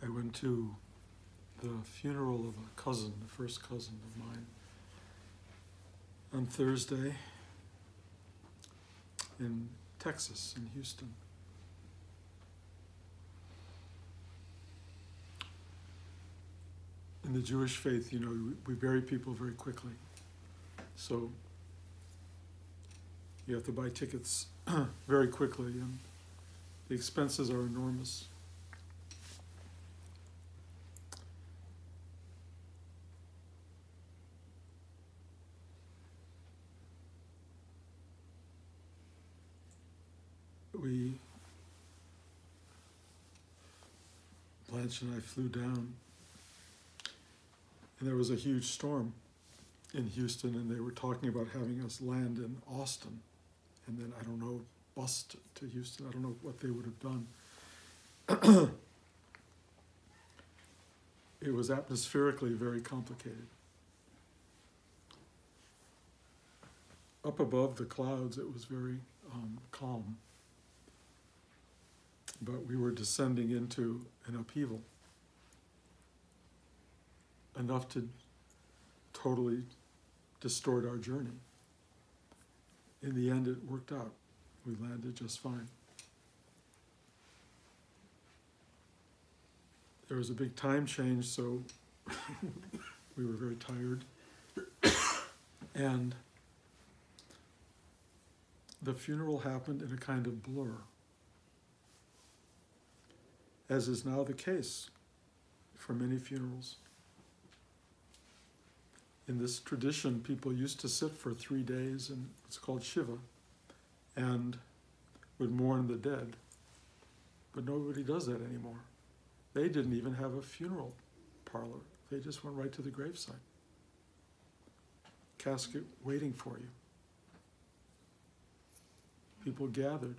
I went to the funeral of a cousin, the first cousin of mine, on Thursday in Texas, in Houston. In the Jewish faith, you know, we bury people very quickly. So you have to buy tickets very quickly, and the expenses are enormous. Blanche and I flew down, and there was a huge storm in Houston, and they were talking about having us land in Austin, and then, I don't know, bus to Houston. I don't know what they would have done. It was atmospherically very complicated. Up above the clouds, it was very calm. But we were descending into an upheaval, enough to totally distort our journey. In the end, it worked out. We landed just fine. There was a big time change, so we were very tired. And the funeral happened in a kind of blur, as is now the case for many funerals. In this tradition, people used to sit for 3 days in what's called Shiva and would mourn the dead. But nobody does that anymore. They didn't even have a funeral parlor. They just went right to the gravesite. Casket waiting for you. People gathered.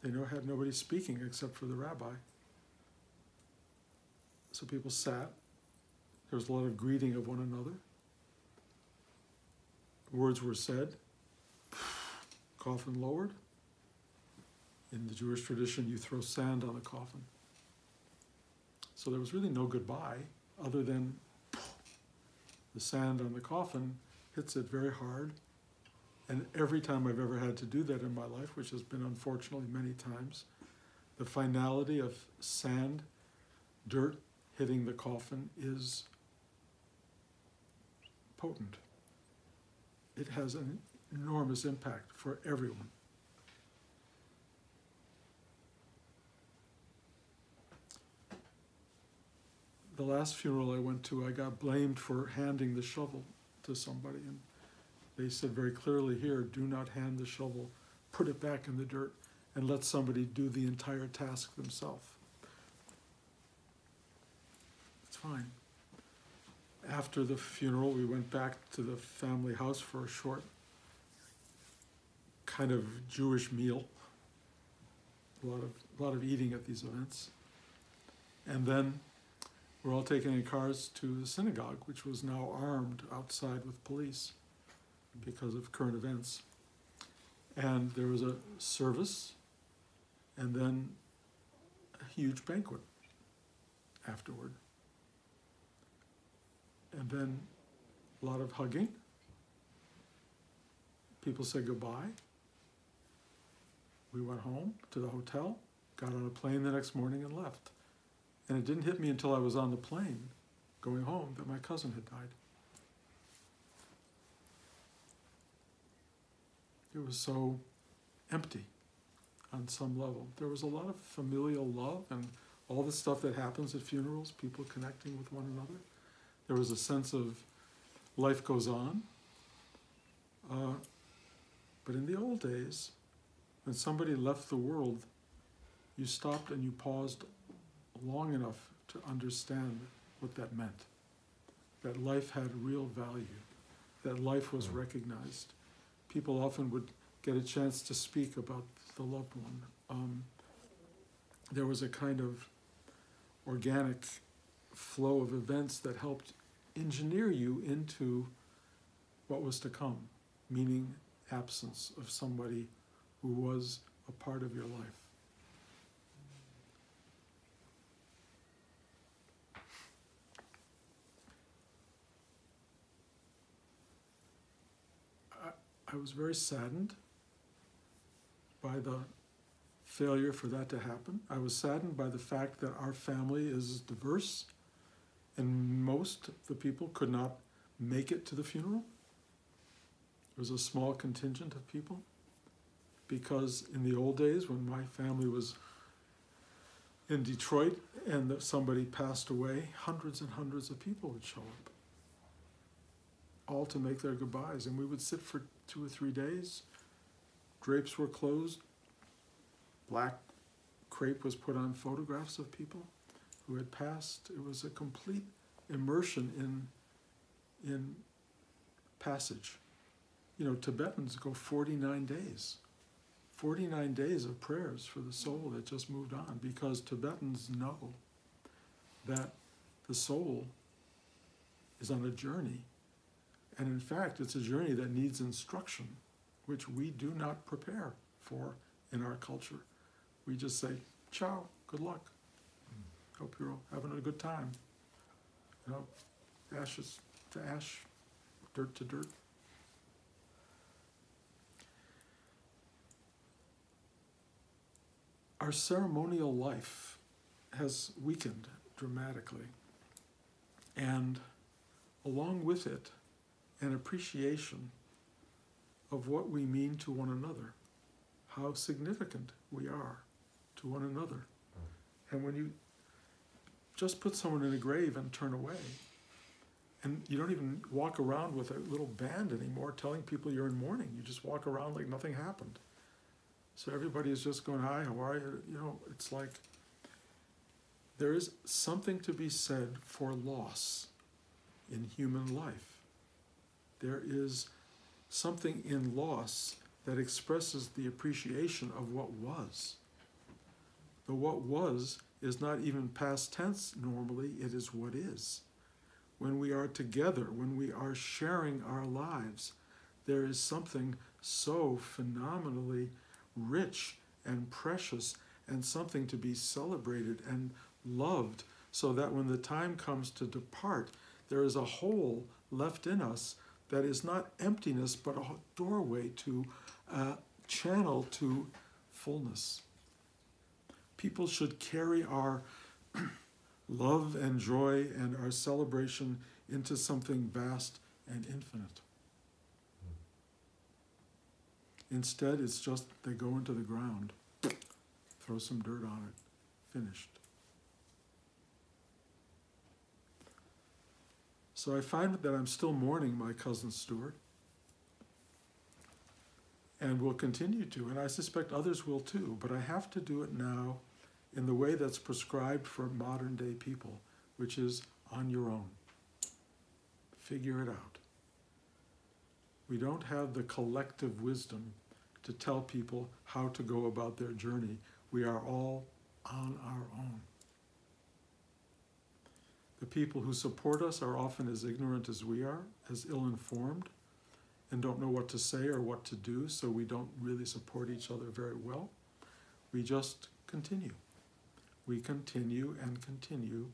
They had nobody speaking except for the rabbi. So people sat. There was a lot of greeting of one another. Words were said. Coffin lowered. In the Jewish tradition, you throw sand on the coffin. So there was really no goodbye other than the sand on the coffin hits it very hard. And every time I've ever had to do that in my life, which has been unfortunately many times, the finality of sand, dirt hitting the coffin is potent. It has an enormous impact for everyone. The last funeral I went to, I got blamed for handing the shovel to somebody, and they said very clearly here, do not hand the shovel, put it back in the dirt, and let somebody do the entire task themselves. It's fine. After the funeral, we went back to the family house for a short kind of Jewish meal. A lot of eating at these events. And then we're all taken in cars to the synagogue, which was now armed outside with police because of current events. And there was a service and then a huge banquet afterward. And then a lot of hugging. People said goodbye. We went home to the hotel, got on a plane the next morning and left. And it didn't hit me until I was on the plane going home that my cousin had died. It was so empty on some level. There was a lot of familial love and all the stuff that happens at funerals, people connecting with one another. There was a sense of life goes on. But in the old days, when somebody left the world, you stopped and you paused long enough to understand what that meant. That life had real value, that life was recognized. People often would get a chance to speak about the loved one. There was a kind of organic flow of events that helped engineer you into what was to come, meaning absence of somebody who was a part of your life. I was very saddened by the failure for that to happen. I was saddened by the fact that our family is diverse and most of the people could not make it to the funeral. There was a small contingent of people because in the old days when my family was in Detroit and somebody passed away, hundreds and hundreds of people would show up, all to make their goodbyes. And we would sit for 2 or 3 days. Drapes were closed. Black crepe was put on photographs of people who had passed. It was a complete immersion in passage. You know, Tibetans go 49 days. 49 days of prayers for the soul that just moved on, because Tibetans know that the soul is on a journey. And in fact, it's a journey that needs instruction, which we do not prepare for in our culture. We just say, ciao, good luck. Hope you're having a good time. You know, ashes to ash, dirt to dirt. Our ceremonial life has weakened dramatically, and along with it, an appreciation of what we mean to one another, how significant we are to one another. And when you just put someone in a grave and turn away, and you don't even walk around with a little band anymore telling people you're in mourning, you just walk around like nothing happened. So everybody is just going, hi, how are you? You know, it's like there is something to be said for loss in human life. There is something in loss that expresses the appreciation of what was. The what was is not even past tense normally, it is what is. When we are together, when we are sharing our lives, there is something so phenomenally rich and precious and something to be celebrated and loved, so that when the time comes to depart, there is a hole left in us that is not emptiness, but a doorway to a channel to fullness. People should carry our love and joy and our celebration into something vast and infinite. Instead, it's just they go into the ground, throw some dirt on it, finished. So I find that I'm still mourning my cousin Stuart, and will continue to, and I suspect others will too, but I have to do it now in the way that's prescribed for modern day people, which is on your own. Figure it out. We don't have the collective wisdom to tell people how to go about their journey. We are all on our own. The people who support us are often as ignorant as we are, as ill-informed, and don't know what to say or what to do, so we don't really support each other very well. We just continue. We continue and continue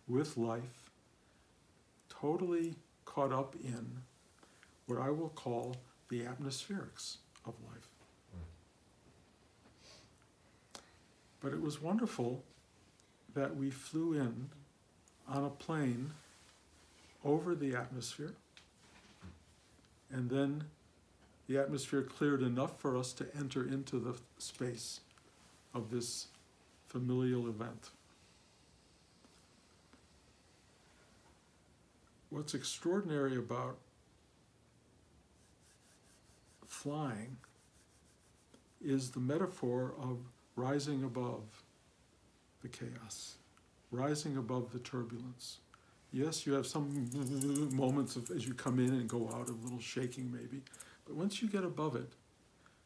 with life, totally caught up in what I will call the atmospherics of life. But it was wonderful that we flew in on a plane over the atmosphere, and then the atmosphere cleared enough for us to enter into the space of this familial event. What's extraordinary about flying is the metaphor of rising above the chaos, rising above the turbulence. Yes, you have some moments of, as you come in and go out, of little shaking maybe, but once you get above it,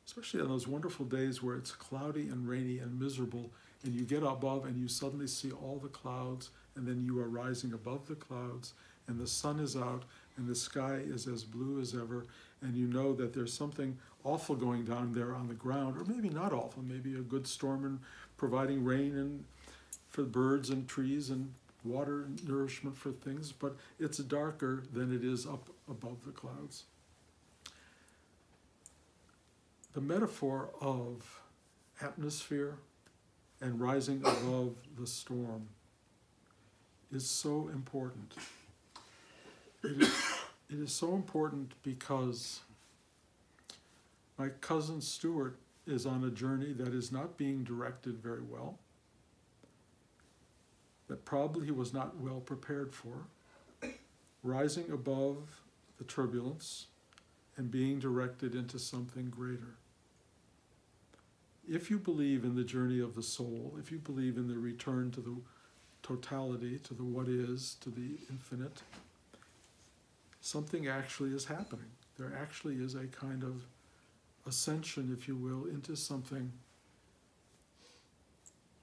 especially on those wonderful days where it's cloudy and rainy and miserable, and you get above and you suddenly see all the clouds, and then you are rising above the clouds, and the sun is out, and the sky is as blue as ever, and you know that there's something awful going down there on the ground, or maybe not awful, maybe a good storm and providing rain and for birds and trees and water and nourishment for things, but it's darker than it is up above the clouds. the metaphor of atmosphere and rising above the storm is so important. It is so important because my cousin Stuart is on a journey that is not being directed very well, that probably he was not well prepared for, rising above the turbulence and being directed into something greater. If you believe in the journey of the soul, if you believe in the return to the totality, to the what is, to the infinite, something actually is happening. There actually is a kind of ascension, if you will, into something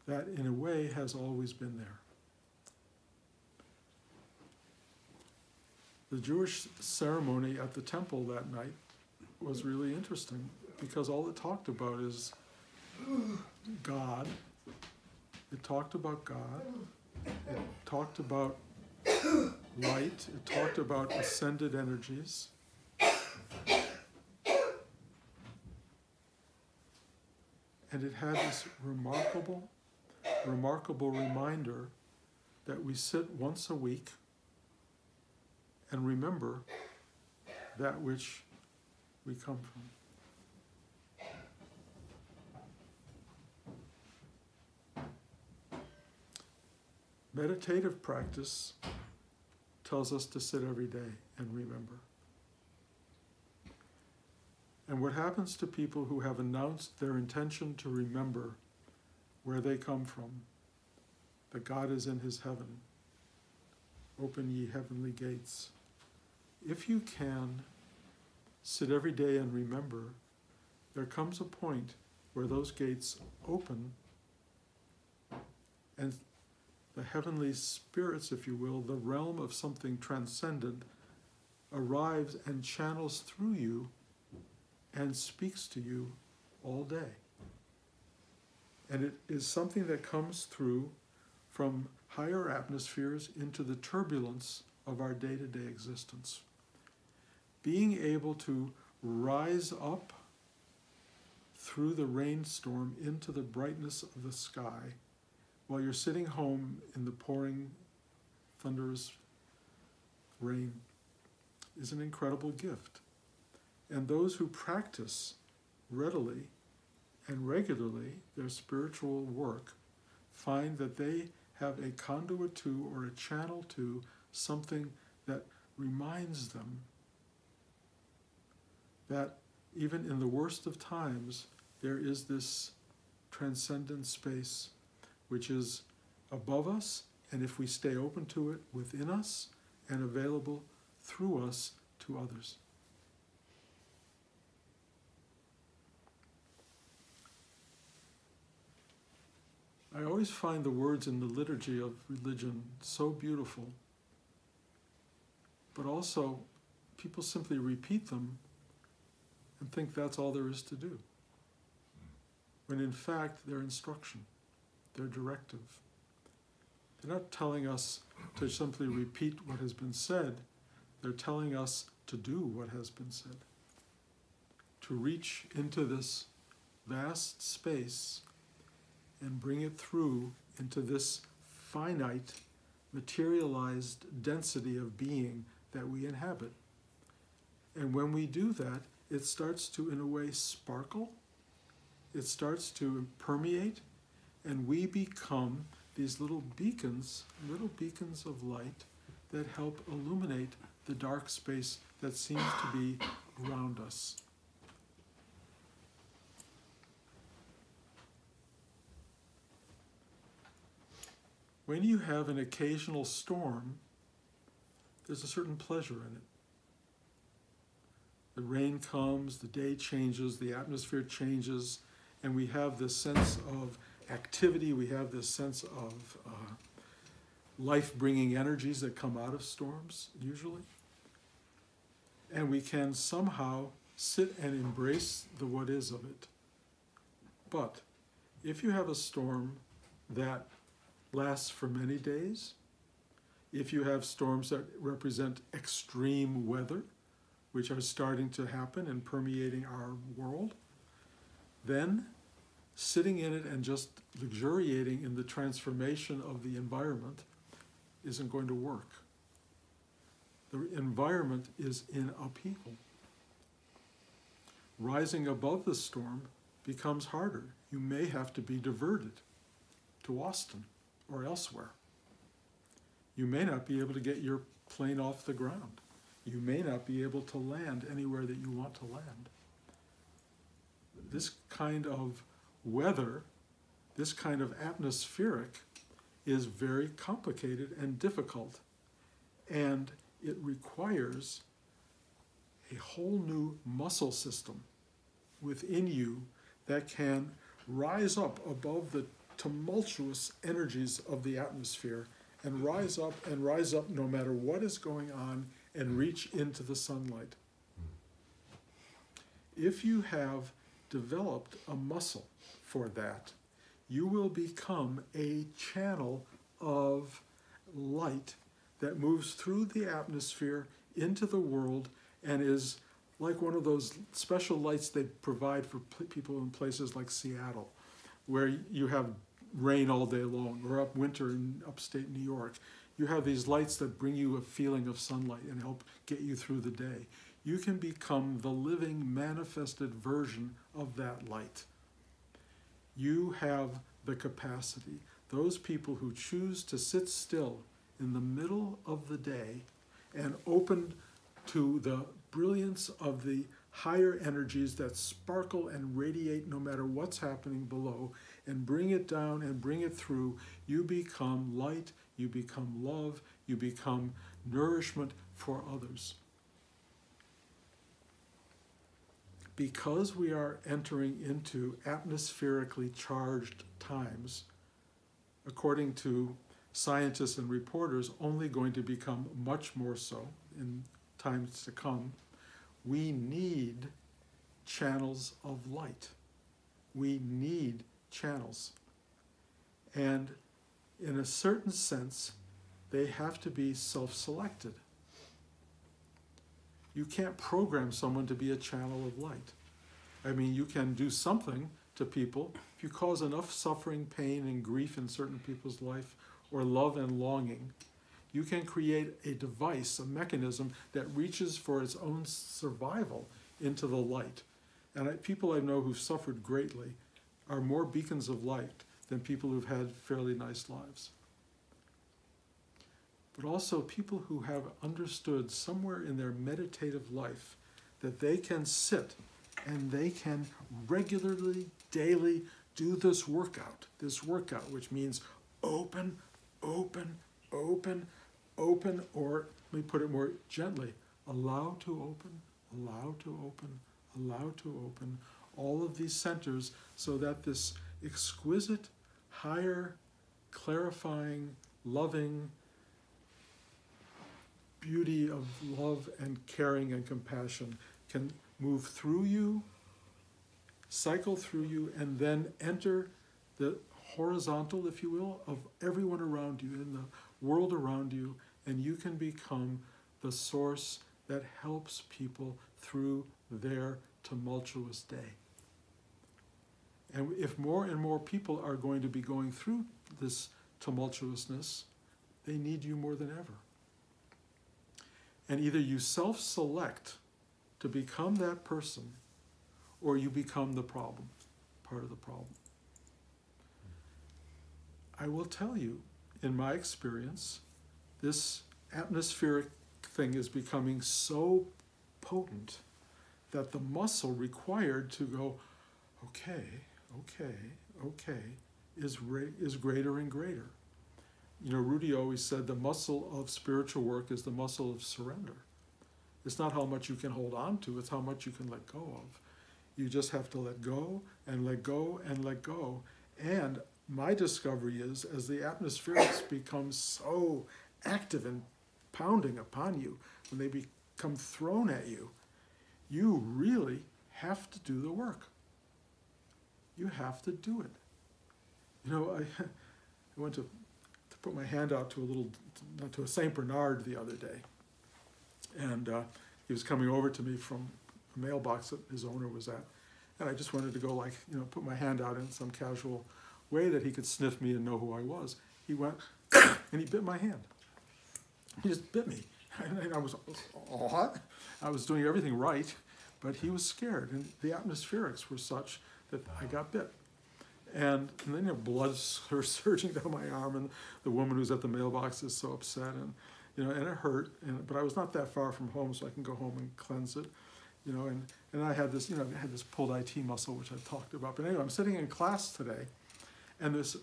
that in a way has always been there. The Jewish ceremony at the temple that night was really interesting because all it talked about is God. It talked about God. It talked about light. It talked about ascended energies. And it had this remarkable reminder that we sit once a week and remember that which we come from. Meditative practice tells us to sit every day and remember. And what happens to people who have announced their intention to remember where they come from, that God is in his heaven, open ye heavenly gates. If you can sit every day and remember, there comes a point where those gates open and the heavenly spirits, if you will, the realm of something transcendent, arrives and channels through you and speaks to you all day. And it is something that comes through from higher atmospheres into the turbulence of our day-to-day existence. Being able to rise up through the rainstorm into the brightness of the sky while you're sitting home in the pouring, thunderous rain is an incredible gift. And those who practice readily and regularly their spiritual work find that they have a conduit to or a channel to something that reminds them that even in the worst of times, there is this transcendent space which is above us, and if we stay open to it, within us, and available through us to others. I always find the words in the liturgy of religion so beautiful, but also people simply repeat them and think that's all there is to do, when in fact they're instruction, they're directive. They're not telling us to simply repeat what has been said, they're telling us to do what has been said, to reach into this vast space and bring it through into this finite, materialized density of being that we inhabit. And when we do that, it starts to, in a way, sparkle. It starts to permeate, and we become these little beacons of light that help illuminate the dark space that seems to be around us. When you have an occasional storm, there's a certain pleasure in it. The rain comes, the day changes, the atmosphere changes, and we have this sense of activity, we have this sense of life-bringing energies that come out of storms, usually. And we can somehow sit and embrace the what is of it. But if you have a storm that lasts for many days, if you have storms that represent extreme weather, which are starting to happen and permeating our world, then sitting in it and just luxuriating in the transformation of the environment isn't going to work. The environment is in upheaval. Rising above the storm becomes harder. You may have to be diverted to Austin or elsewhere. You may not be able to get your plane off the ground. You may not be able to land anywhere that you want to land. This kind of weather, this kind of atmospheric, is very complicated and difficult, and it requires a whole new muscle system within you that can rise up above the tumultuous energies of the atmosphere and rise up no matter what is going on and reach into the sunlight. If you have developed a muscle for that, you will become a channel of light that moves through the atmosphere into the world and is like one of those special lights they provide for people in places like Seattle, where you have rain all day long, or up winter in upstate New York. You have these lights that bring you a feeling of sunlight and help get you through the day. You can become the living, manifested version of that light. You have the capacity. Those people who choose to sit still in the middle of the day and open to the brilliance of the higher energies that sparkle and radiate no matter what's happening below, and bring it down and bring it through, you become light, you become love, you become nourishment for others. Because we are entering into atmospherically charged times, according to scientists and reporters, only going to become much more so in times to come, we need channels of light. We need channels. And in a certain sense, they have to be self-selected. You can't program someone to be a channel of light. I mean, you can do something to people. If you cause enough suffering, pain, and grief in certain people's life, or love and longing, you can create a device, a mechanism that reaches for its own survival into the light. And people I know who've suffered greatly are more beacons of light than people who've had fairly nice lives. But also people who have understood somewhere in their meditative life that they can sit and they can regularly, daily do this workout, which means open, open, open, open, or let me put it more gently, allow to open, allow to open, allow to open, all of these centers so that this exquisite, higher, clarifying, loving beauty of love and caring and compassion can move through you, cycle through you, and then enter the horizontal, if you will, of everyone around you, in the world around you, and you can become the source that helps people through their tumultuous day. And if more and more people are going to be going through this tumultuousness, they need you more than ever. And either you self-select to become that person, or you become the problem, part of the problem. I will tell you, in my experience, this atmospheric thing is becoming so potent that the muscle required to go, okay, okay, okay, is greater and greater. You know, Rudy always said the muscle of spiritual work is the muscle of surrender. It's not how much you can hold on to, it's how much you can let go of. You just have to let go and let go and let go. And my discovery is, as the atmospherics become so active and pounding upon you, when they become thrown at you, you really have to do the work. You have to do it. You know, I went to put my hand out to a St. Bernard the other day, and he was coming over to me from a mailbox that his owner was at, And I just wanted to go like, put my hand out in some casual way that he could sniff me and know who I was. He went and he bit my hand. He just bit me. And I was, what? I was doing everything right, but he was scared. And the atmospherics were such that I got bit. And then blood surging down my arm, and the woman who's at the mailbox is so upset, and and it hurt. But I was not that far from home, so I can go home and cleanse it. And I had this, I had this pulled IT muscle, which I've talked about. But anyway, I'm sitting in class today, and this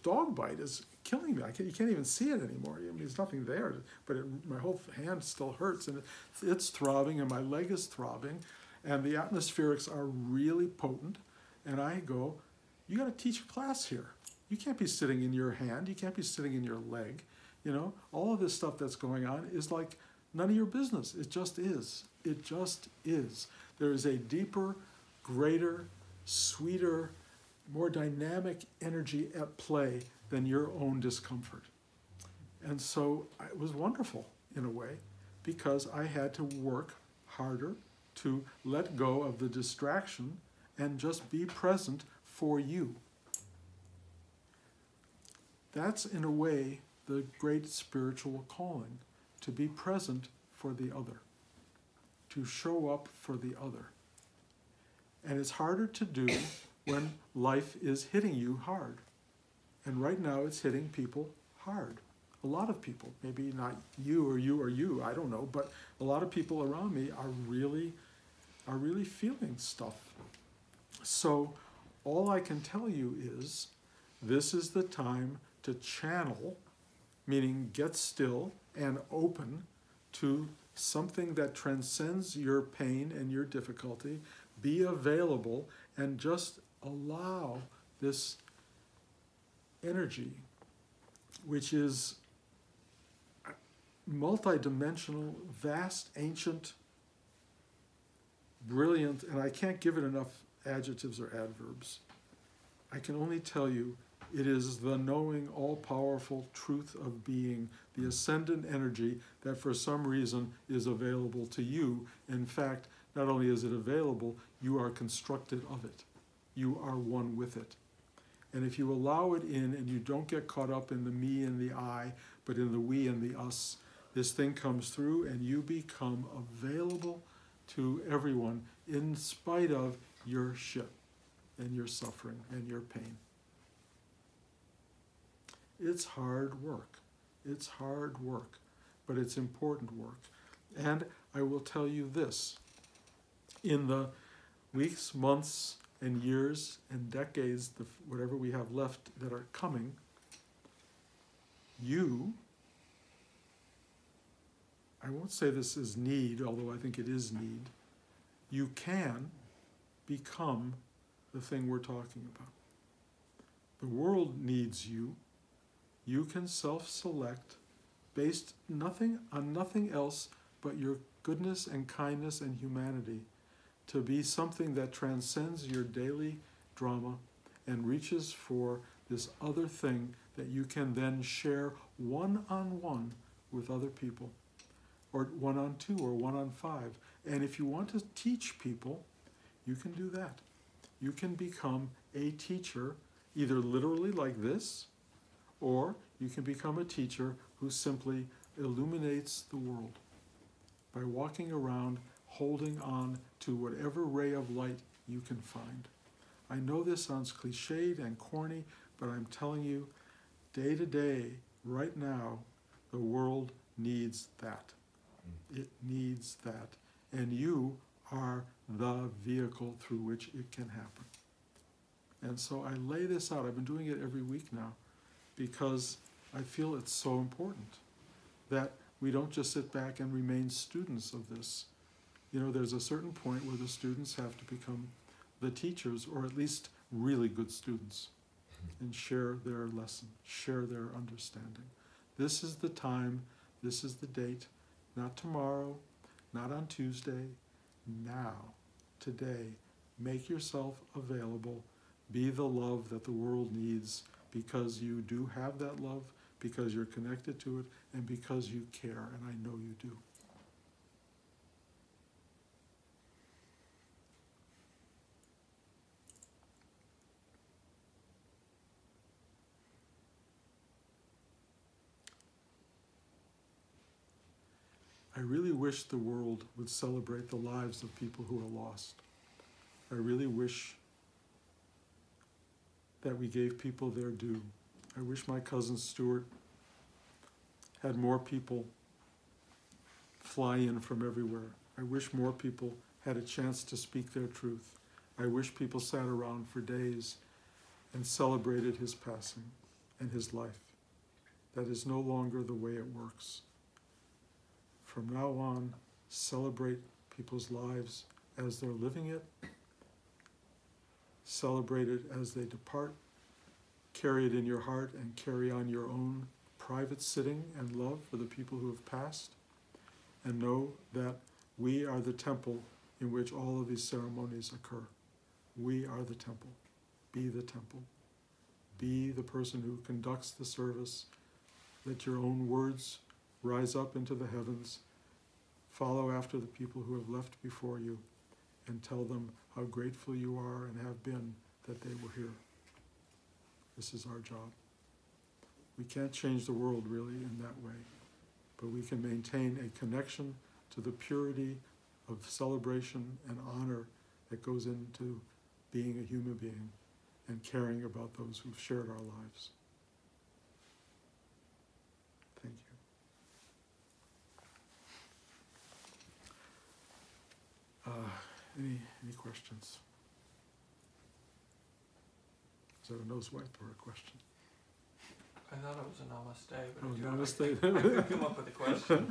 dog bite is killing me. You can't even see it anymore. I mean, there's nothing there, but my whole hand still hurts, and it's throbbing, and my leg is throbbing, and the atmospherics are really potent. And I go, you got to teach a class here. You can't be sitting in your hand. You can't be sitting in your leg. All of this stuff that's going on is like none of your business. It just is. It just is. There is a deeper, greater, sweeter, more dynamic energy at play than your own discomfort. And so it was wonderful in a way, because I had to work harder to let go of the distraction and just be present for you. That's, in a way, the great spiritual calling, to be present for the other, to show up for the other. And it's harder to do when life is hitting you hard. And right now it's hitting people hard. A lot of people, maybe not you or you or you, I don't know, but a lot of people around me are really feeling stuff. So all I can tell you is, this is the time to channel, meaning get still and open to something that transcends your pain and your difficulty. Be available and just allow this energy, which is multidimensional, vast, ancient, brilliant, and I can't give it enough adjectives or adverbs. I can only tell you it is the knowing, all-powerful truth of being, the ascendant energy that for some reason is available to you. In fact, not only is it available, you are constructed of it. You are one with it. And if you allow it in and you don't get caught up in the me and the I, but in the we and the us, this thing comes through and you become available to everyone in spite of your shit and your suffering and your pain. It's hard work. It's hard work, but it's important work. And I will tell you this, in the weeks, months, and years and decades, whatever we have left that are coming, I won't say this is need, although I think it is need, you can become the thing we're talking about. The world needs you. You can self-select based on nothing else but your goodness and kindness and humanity to be something that transcends your daily drama and reaches for this other thing that you can then share one-on-one with other people, or one-on-two, or one-on-five. And if you want to teach people, you can do that. You can become a teacher, either literally like this, or you can become a teacher who simply illuminates the world by walking around holding on to whatever ray of light you can find. I know this sounds cliched and corny, but I'm telling you, day to day, right now, the world needs that. It needs that. And you are the vehicle through which it can happen. And so I lay this out. I've been doing it every week now because I feel it's so important that we don't just sit back and remain students of this. There's a certain point where the students have to become the teachers, or at least really good students, and share their lesson, share their understanding. This is the time, this is the date, not tomorrow, not on Tuesday, now, today. Make yourself available. Be the love that the world needs, because you do have that love, because you're connected to it, and because you care, and I know you do. I really wish the world would celebrate the lives of people who are lost. I really wish that we gave people their due. I wish my cousin Stuart had more people fly in from everywhere. I wish more people had a chance to speak their truth. I wish people sat around for days and celebrated his passing and his life. That is no longer the way it works. From now on, celebrate people's lives as they're living it. Celebrate it as they depart. Carry it in your heart and carry on your own private sitting and love for the people who have passed. And know that we are the temple in which all of these ceremonies occur. We are the temple. Be the temple. Be the person who conducts the service. Let your own words rise up into the heavens. Follow after the people who have left before you and tell them how grateful you are and have been that they were here. This is our job. We can't change the world really in that way, but we can maintain a connection to the purity of celebration and honor that goes into being a human being and caring about those who've shared our lives. Thank you. Any questions? Is that a nose wipe or a question? I thought it was a namaste, but namaste. I could come up with a question.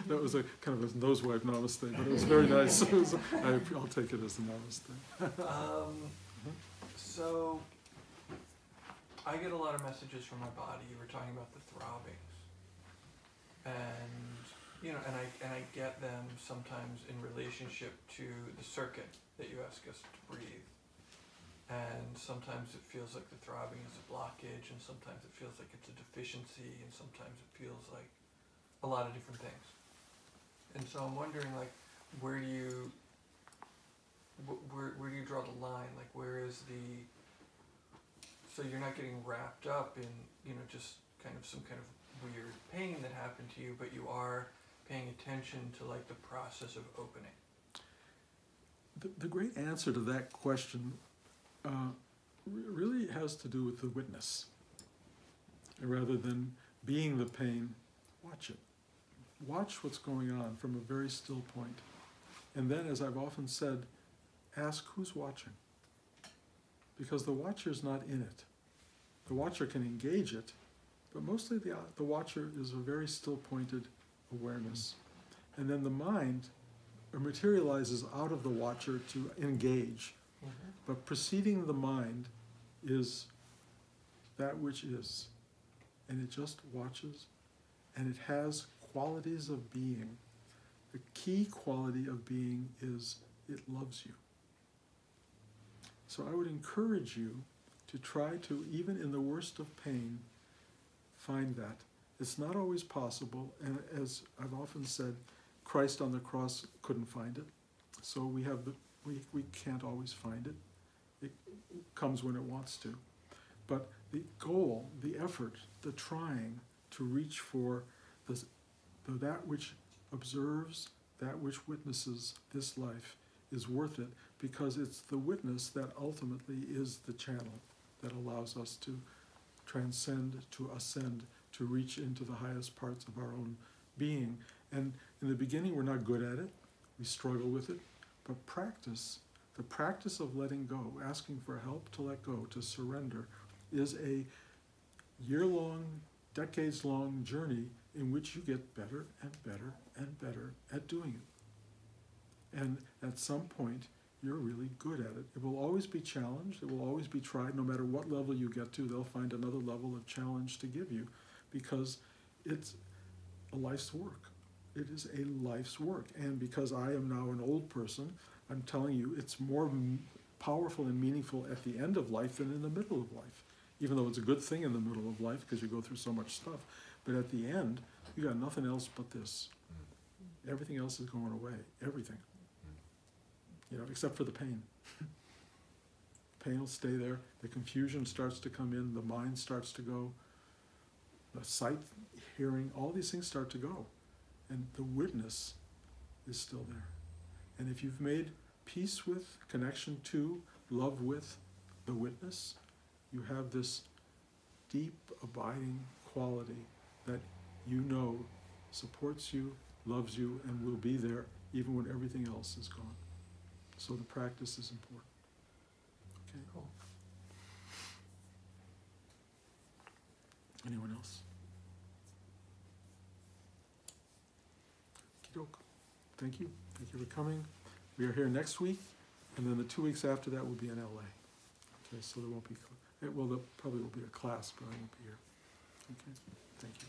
That was a kind of a nose wipe namaste, but it was very nice. I'll take it as a namaste. So, I get a lot of messages from my body. You were talking about the throbbings, and and I get them sometimes in relationship to the circuit that you ask us to breathe. And sometimes it feels like the throbbing is a blockage, and sometimes it feels like it's a deficiency, and sometimes it feels like a lot of different things. And so I'm wondering, like, where do you draw the line? Like, where is so you're not getting wrapped up in, just kind of some kind of weird pain that happened to you, but you are paying attention to, like, the process of opening. The great answer to that question really has to do with the witness. Rather than being the pain, watch it. Watch what's going on from a very still point. And then, as I've often said, ask who's watching. Because the watcher's not in it. The watcher can engage it, but mostly the watcher is a very still-pointed awareness. And then the mind materializes out of the watcher to engage. But preceding the mind is that which is. And it just watches, and it has qualities of being. The key quality of being is it loves you. So I would encourage you to try to, even in the worst of pain, find that. It's not always possible, and as I've often said, Christ on the cross couldn't find it. So we can't always find it. It comes when it wants to. But the goal, the effort, the trying to reach for that which observes, that which witnesses this life is worth it, because it's the witness that ultimately is the channel that allows us to transcend, to ascend, to reach into the highest parts of our own being. And in the beginning, we're not good at it. We struggle with it. But practice, the practice of letting go, asking for help to let go, to surrender, is a year-long, decades-long journey in which you get better and better and better at doing it. And at some point, you're really good at it. It will always be challenged. It will always be tried. No matter what level you get to, they'll find another level of challenge to give you, because it's a life's work. It is a life's work. And because I am now an old person, I'm telling you, it's more powerful and meaningful at the end of life than in the middle of life. Even though it's a good thing in the middle of life because you go through so much stuff. But at the end, you got nothing else but this. Everything else is going away. Everything. Except for the pain. Pain will stay there. The confusion starts to come in. The mind starts to go. The sight, hearing, all these things start to go. and the witness is still there. And if you've made peace with, connection to, love with the witness, you have this deep, abiding quality that you know supports you, loves you, and will be there even when everything else is gone. So the practice is important. Okay. Cool. Anyone else? Okey-doke. Thank you. Thank you for coming. We are here next week, and then the 2 weeks after that will be in LA. Okay, so there won't be, well, there probably will be a class, but I won't be here. Okay, thank you.